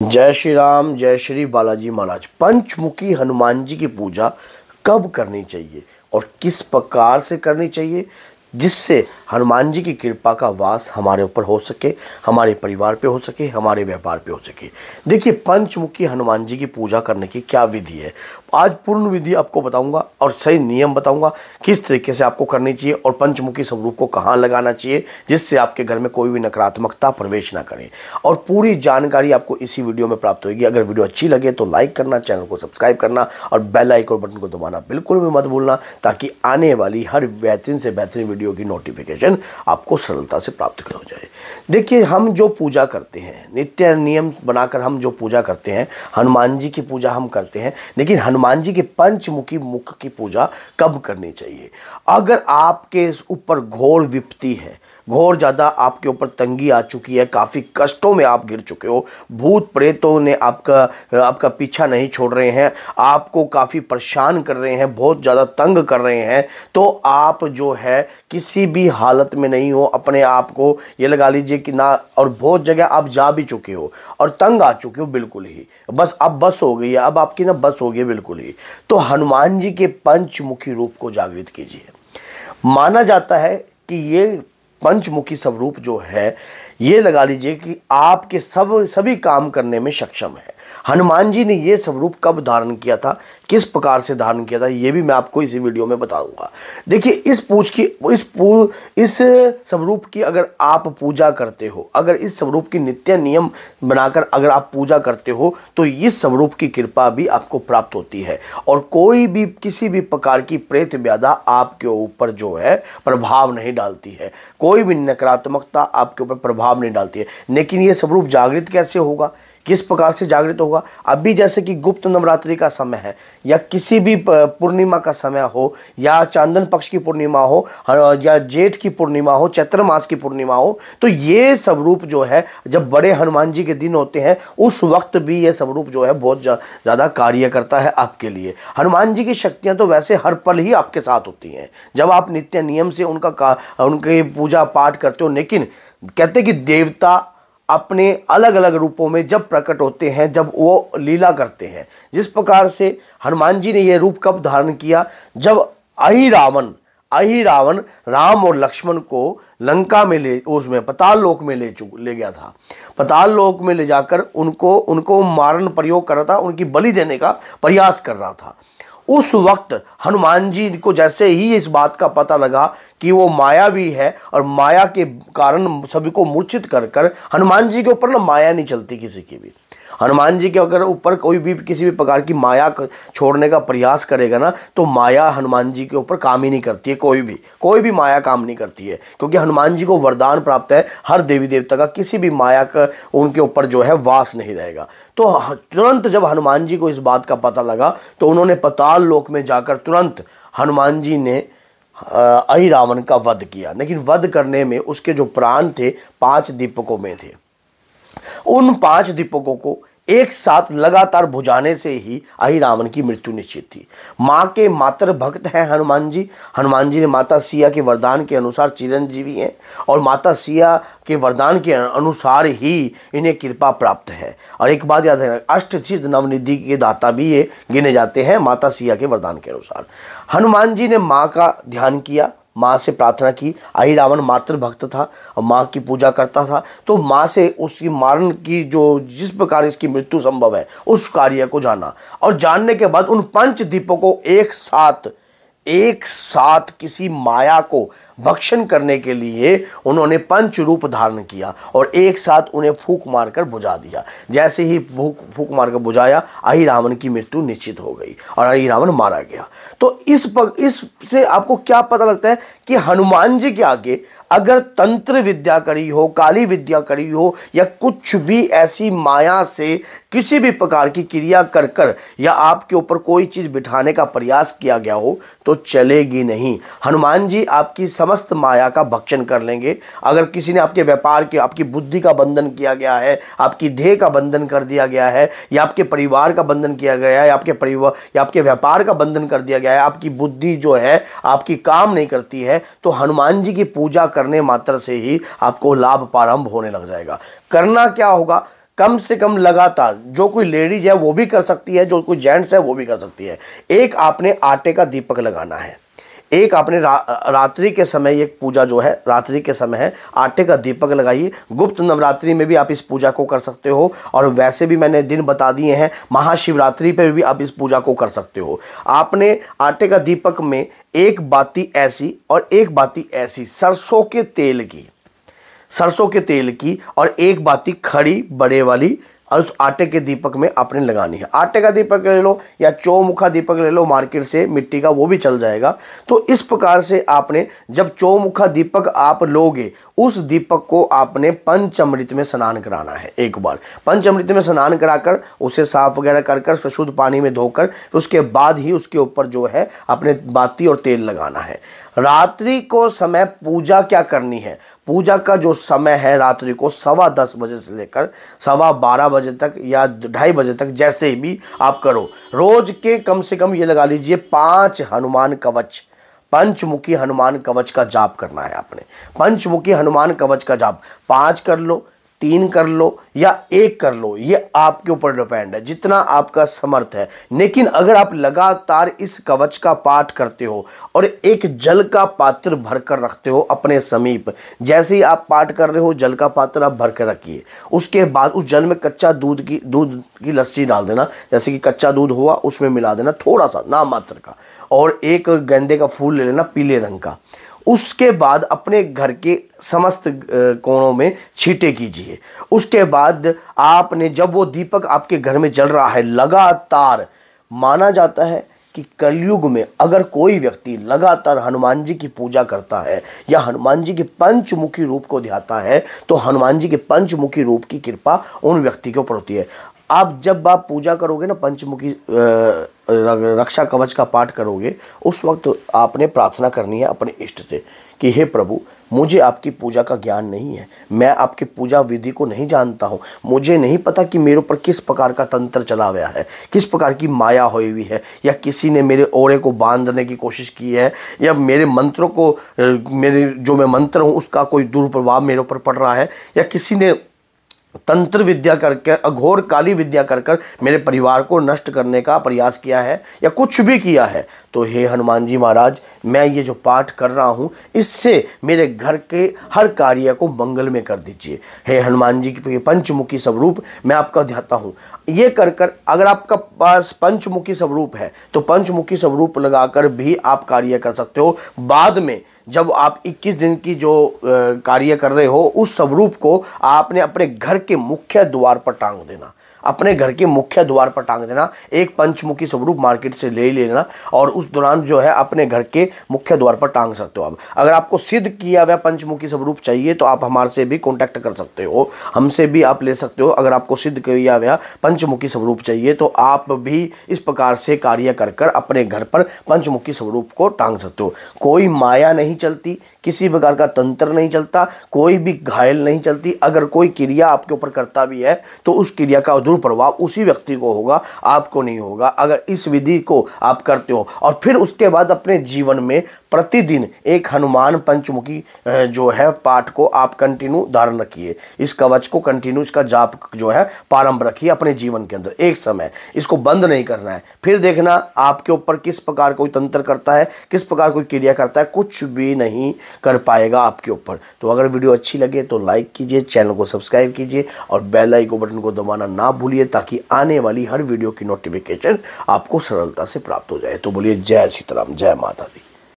जय श्री राम, जय श्री बालाजी महाराज। पंचमुखी हनुमान जी की पूजा कब करनी चाहिए और किस प्रकार से करनी चाहिए जिससे हनुमान जी की कृपा का वास हमारे ऊपर हो सके, हमारे परिवार पे हो सके, हमारे व्यापार पे हो सके। देखिए, पंचमुखी हनुमान जी की पूजा करने की क्या विधि है, आज पूर्ण विधि आपको बताऊंगा और सही नियम बताऊंगा किस तरीके से आपको करनी चाहिए और पंचमुखी स्वरूप को कहाँ लगाना चाहिए जिससे आपके घर में कोई भी नकारात्मकता प्रवेश ना करे। और पूरी जानकारी आपको इसी वीडियो में प्राप्त होगी। अगर वीडियो अच्छी लगे तो लाइक करना, चैनल को सब्सक्राइब करना और बेल आइकन बटन को दबाना बिल्कुल भी मत भूलना, ताकि आने वाली हर बेहतरीन से बेहतरीन वीडियो की नोटिफिकेशन आपको सरलता से प्राप्त हो जाए। देखिए, हम जो पूजा करते हैं, नित्य नियम बनाकर हम जो पूजा करते हैं, हनुमान जी की पूजा हम करते हैं, लेकिन हनुमान जी के पंचमुखी मुख की पूजा कब करनी चाहिए? अगर आपके ऊपर घोर विपत्ति है, घोर ज़्यादा आपके ऊपर तंगी आ चुकी है, काफ़ी कष्टों में आप गिर चुके हो, भूत प्रेतों ने आपका पीछा नहीं छोड़ रहे हैं, आपको काफ़ी परेशान कर रहे हैं, बहुत ज़्यादा तंग कर रहे हैं, तो आप जो है किसी भी हालत में नहीं हो, अपने आप को ये लगा लीजिए कि ना, और बहुत जगह आप जा भी चुके हो और तंग आ चुके हो बिल्कुल ही, बस अब बस हो गई है, अब आपकी ना बस हो गई है बिल्कुल ही। तो हनुमान जी के पंचमुखी रूप को जागृत कीजिए। माना जाता है कि ये पंचमुखी स्वरूप जो है, ये लगा लीजिए कि आपके सभी काम करने में सक्षम है। हनुमान जी ने ये स्वरूप कब धारण किया था, किस प्रकार से धारण किया था, ये भी मैं आपको इसी वीडियो में बताऊंगा। देखिए, इस स्वरूप की अगर आप पूजा करते हो, अगर इस स्वरूप की नित्य नियम बनाकर अगर आप पूजा करते हो, तो इस स्वरूप की कृपा भी आपको प्राप्त होती है और कोई भी किसी भी प्रकार की प्रेत व्याधा आपके ऊपर जो है प्रभाव नहीं डालती है, कोई भी नकारात्मकता आपके ऊपर प्रभाव नहीं डालती है। लेकिन ये स्वरूप जागृत कैसे होगा, किस प्रकार से जागृत होगा? अभी जैसे कि गुप्त नवरात्रि का समय है, या किसी भी पूर्णिमा का समय हो, या चांदन पक्ष की पूर्णिमा हो, या जेठ की पूर्णिमा हो, चैत्र मास की पूर्णिमा हो, तो ये स्वरूप जो है, जब बड़े हनुमान जी के दिन होते हैं, उस वक्त भी ये स्वरूप जो है बहुत ज़्यादा कार्य करता है आपके लिए। हनुमान जी की शक्तियाँ तो वैसे हर पल ही आपके साथ होती हैं जब आप नित्य नियम से उनके पूजा पाठ करते हो। लेकिन कहते हैं कि देवता अपने अलग अलग रूपों में जब प्रकट होते हैं, जब वो लीला करते हैं, जिस प्रकार से हनुमान जी ने यह रूप कब धारण किया, जब अहि रावण राम और लक्ष्मण को लंका में उसमें पाताल लोक में ले गया था। पाताल लोक में ले जाकर उनको मारन प्रयोग कर रहा था, उनकी बलि देने का प्रयास कर रहा था। उस वक्त हनुमान जी को जैसे ही इस बात का पता लगा कि वो मायावी है और माया के कारण सभी को मूर्छित कर हनुमान जी के ऊपर ना माया नहीं चलती किसी की भी। हनुमान जी के अगर ऊपर कोई भी किसी भी प्रकार की माया छोड़ने का प्रयास करेगा ना, तो माया हनुमान जी के ऊपर काम ही नहीं करती है। कोई भी माया काम नहीं करती है, क्योंकि हनुमान जी को वरदान प्राप्त है हर देवी देवता का किसी भी माया का उनके ऊपर जो है वास नहीं रहेगा। तो तुरंत जब हनुमान जी को इस बात का पता लगा, तो उन्होंने पाताल लोक में जाकर तुरंत हनुमान जी ने अहि रावण का वध किया। लेकिन वध करने में उसके जो प्राण थे 5 दीपकों में थे। उन 5 दीपकों को एक साथ लगातार बुझाने से ही अहि रावण की मृत्यु निश्चित थी। माँ के मातर भक्त हैं हनुमान जी। हनुमान जी ने माता सिया के वरदान के अनुसार चिरंजीवी हैं और माता सिया के वरदान के अनुसार ही इन्हें कृपा प्राप्त है। और एक बात याद है, अष्टसिद्ध नवनिधि के दाता भी ये गिने जाते हैं माता सिया के वरदान के अनुसार। हनुमान जी ने माँ का ध्यान किया, माँ से प्रार्थना की। अहि रावण मातृ भक्त था और माँ की पूजा करता था, तो माँ से उसकी मारन की जिस प्रकार इसकी मृत्यु संभव है उस कार्य को जाना, और जानने के बाद उन 5 दीपों को एक साथ किसी माया को भक्षण करने के लिए उन्होंने पंच रूप धारण किया और एक साथ उन्हें फूंक मारकर बुझा दिया। जैसे ही फूंक मारकर बुझाया, अहि रावण की मृत्यु निश्चित हो गई और अहि रावण मारा गया। तो इससे आपको क्या पता लगता है कि हनुमान जी के आगे अगर तंत्र विद्या करी हो, काली विद्या करी हो, या कुछ भी ऐसी माया से किसी भी प्रकार की क्रिया कर या आपके ऊपर कोई चीज़ बिठाने का प्रयास किया गया हो, तो चलेगी नहीं। हनुमान जी आपकी समस्त माया का भक्षण कर लेंगे। अगर किसी ने आपके व्यापार के, आपकी बुद्धि का बंधन किया गया है, आपकी देह का बंधन कर दिया गया है, या आपके परिवार का बंधन किया गया है, या आपके व्यापार का बंधन कर दिया गया है, आपकी बुद्धि जो है आपकी काम नहीं करती है, तो हनुमान जी की पूजा करने मात्र से ही आपको लाभ प्रारंभ होने लग जाएगा। करना क्या होगा, कम से कम लगातार, जो कोई लेडीज है वो भी कर सकती है, जो कोई जेंट्स है वो भी कर सकती है। एक आपने आटे का दीपक लगाना है, एक आपने रात्रि के समय, एक पूजा जो है रात्रि के समय है, आटे का दीपक लगाइए। गुप्त नवरात्रि में भी आप इस पूजा को कर सकते हो, और वैसे भी मैंने दिन बता दिए हैं, महाशिवरात्रि पर भी आप इस पूजा को कर सकते हो। आपने आटे का दीपक में एक बाती ऐसी और एक बाती ऐसी सरसों के तेल की और एक बाती खड़ी बड़े वाली उस आटे के दीपक में आपने लगानी है। आटे का दीपक ले लो या चौमुखा दीपक ले लो मार्केट से, मिट्टी का, वो भी चल जाएगा। तो इस प्रकार से आपने जब चौमुखा दीपक आप लोगे, उस दीपक को आपने पंचामृत में स्नान कराना है। एक बार पंचामृत में स्नान कराकर उसे साफ वगैरह कर शुद्ध पानी में धोकर, फिर उसके बाद ही उसके ऊपर जो है अपने बाती और तेल लगाना है। रात्रि को समय पूजा क्या करनी है, पूजा का जो समय है रात्रि को 10:15 बजे से लेकर 12:15 बजे तक या 2:30 बजे तक, जैसे भी आप करो। रोज के कम से कम ये लगा लीजिए 5 हनुमान कवच, पंचमुखी हनुमान कवच का जाप करना है आपने। पंचमुखी हनुमान कवच का जाप 5 कर लो, 3 कर लो या 1 कर लो, ये आपके ऊपर डिपेंड है, जितना आपका समर्थ है। लेकिन अगर आप लगातार इस कवच का पाठ करते हो और एक जल का पात्र भरकर रखते हो अपने समीप, जैसे ही आप पाठ कर रहे हो जल का पात्र आप भर कर रखिए। उसके बाद उस जल में कच्चा दूध की लस्सी डाल देना, जैसे कि कच्चा दूध हुआ उसमें मिला देना थोड़ा सा नाम मात्र का, और एक गेंदे का फूल ले लेना पीले रंग का। उसके बाद अपने घर के समस्त कोनों में छींटे कीजिए। उसके बाद आपने, जब वो दीपक आपके घर में जल रहा है लगातार, माना जाता है कि कलयुग में अगर कोई व्यक्ति लगातार हनुमान जी की पूजा करता है या हनुमान जी के पंचमुखी रूप को ध्याता है, तो हनुमान जी के पंचमुखी रूप की कृपा उन व्यक्ति के ऊपर होती है। जब आप पूजा करोगे ना, पंचमुखी रक्षा कवच का पाठ करोगे, उस वक्त आपने प्रार्थना करनी है अपने इष्ट से कि हे प्रभु, मुझे आपकी पूजा का ज्ञान नहीं है, मैं आपकी पूजा विधि को नहीं जानता हूँ, मुझे नहीं पता कि मेरे ऊपर किस प्रकार का तंत्र चला गया है, किस प्रकार की माया हुई हुई है, या किसी ने मेरे ओरे को बांधने की कोशिश की है, या मेरे मंत्रों को, मेरे जो मैं मंत्र हूँ उसका कोई दुष्प्रभाव मेरे ऊपर पड़ रहा है, या किसी ने तंत्र विद्या करके, अघोर काली विद्या कर मेरे परिवार को नष्ट करने का प्रयास किया है, या कुछ भी किया है। तो हे हनुमान जी महाराज, मैं ये जो पाठ कर रहा हूँ इससे मेरे घर के हर कार्य को मंगल में कर दीजिए। हे हनुमान जी के पंचमुखी स्वरूप मैं आपका ध्याता हूँ। ये कर अगर आपका पास पंचमुखी स्वरूप है तो पंचमुखी स्वरूप लगाकर भी आप कार्य कर सकते हो। बाद में जब आप 21 दिन की जो कार्य कर रहे हो, उस स्वरूप को आपने अपने घर के मुख्य द्वार पर टांग देना, अपने घर के मुख्य द्वार पर टांग देना। एक पंचमुखी स्वरूप मार्केट से ले लेना और उस दौरान जो है अपने घर के मुख्य द्वार पर टांग सकते हो। अब अगर आपको सिद्ध किया हुआ पंचमुखी स्वरूप चाहिए तो आप हमारे से भी कांटेक्ट कर सकते हो, हमसे भी आप ले सकते हो। अगर आपको सिद्ध किया हुआ पंचमुखी स्वरूप चाहिए तो आप भी इस प्रकार से कार्य कर अपने घर पर पंचमुखी स्वरूप को टांग सकते हो। कोई माया नहीं चलती, किसी प्रकार का तंत्र नहीं चलता, कोई भी घायल नहीं चलती। अगर कोई क्रिया आपके ऊपर करता भी है तो उस क्रिया का दुष्प्रभाव उसी व्यक्ति को होगा, आपको नहीं होगा। अगर इस विधि को आप करते हो और फिर उसके बाद अपने जीवन में प्रतिदिन एक हनुमान पंचमुखी जो है पाठ को आप कंटिन्यू धारण रखिए, इस कवच को कंटिन्यू, इसका जाप जो है प्रारंभ रखिए अपने जीवन के अंदर। एक समय इसको बंद नहीं करना है, फिर देखना आपके ऊपर किस प्रकार कोई तंत्र करता है, किस प्रकार कोई क्रिया करता है, कुछ भी नहीं कर पाएगा आपके ऊपर। तो अगर वीडियो अच्छी लगे तो लाइक कीजिए, चैनल को सब्सक्राइब कीजिए और बेल आइकन बटन को दबाना ना भूलिए, ताकि आने वाली हर वीडियो की नोटिफिकेशन आपको सरलता से प्राप्त हो जाए। तो बोलिए जय सीताराम, जय माता दी।